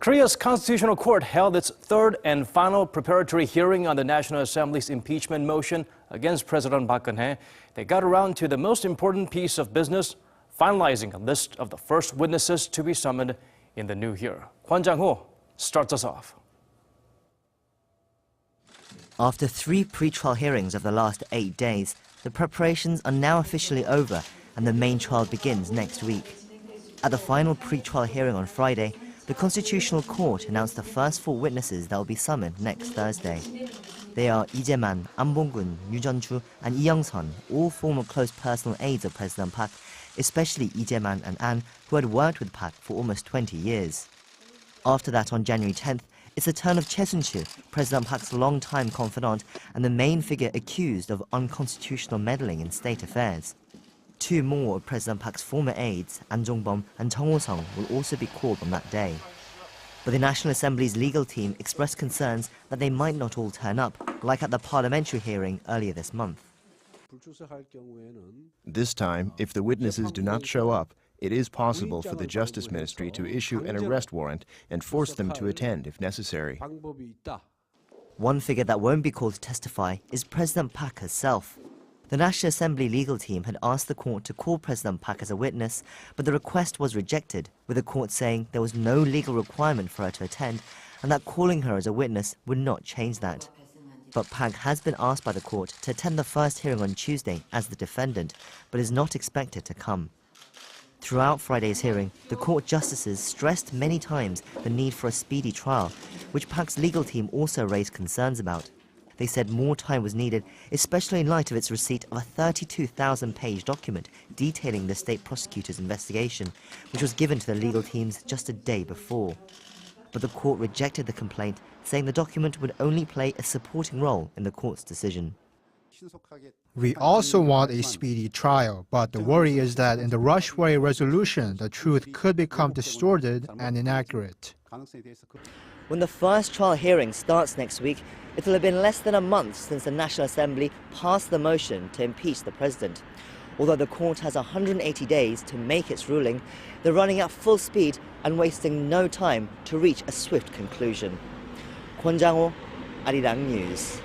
Korea's Constitutional Court held its third and final preparatory hearing on the National Assembly's impeachment motion against President Park Geun-hye. They got around to the most important piece of business, finalizing a list of the first witnesses to be summoned in the new year. Kwon Jang-ho starts us off. After 3 pre-trial hearings of the last 8 days, the preparations are now officially over and the main trial begins next week. At the final pre-trial hearing on Friday, the Constitutional Court announced the first 4 witnesses that will be summoned next Thursday. They are Lee Jae-man, Ahn Bong-geun, Jeon-chu and Yeong-sun, all former close personal aides of President Park, especially Lee Jae-man and Ahn, who had worked with Park for almost 20 years. After that, on January 10th, it's the turn of Jeon-chu, President Park's longtime confidant and the main figure accused of unconstitutional meddling in state affairs. 2 more of President Park's former aides, Ahn Jong-bom and Chung Ho-sung, will also be called on that day. But the National Assembly's legal team expressed concerns that they might not all turn up, like at the parliamentary hearing earlier this month. This time, if the witnesses do not show up, it is possible for the Justice Ministry to issue an arrest warrant and force them to attend if necessary. One figure that won't be called to testify is President Park herself. The National Assembly legal team had asked the court to call President Park as a witness, but the request was rejected, with the court saying there was no legal requirement for her to attend and that calling her as a witness would not change that. But Park has been asked by the court to attend the first hearing on Tuesday as the defendant, but is not expected to come. Throughout Friday's hearing, the court justices stressed many times the need for a speedy trial, which Park's legal team also raised concerns about. They said more time was needed, especially in light of its receipt of a 32,000-page document detailing the state prosecutor's investigation, which was given to the legal teams just a day before. But the court rejected the complaint, saying the document would only play a supporting role in the court's decision. We also want a speedy trial, but the worry is that in the rush for a resolution, the truth could become distorted and inaccurate. When the first trial hearing starts next week, it will have been less than a month since the National Assembly passed the motion to impeach the president. Although the court has 180 days to make its ruling, they're running at full speed and wasting no time to reach a swift conclusion. Kwon Jang-ho, Arirang News.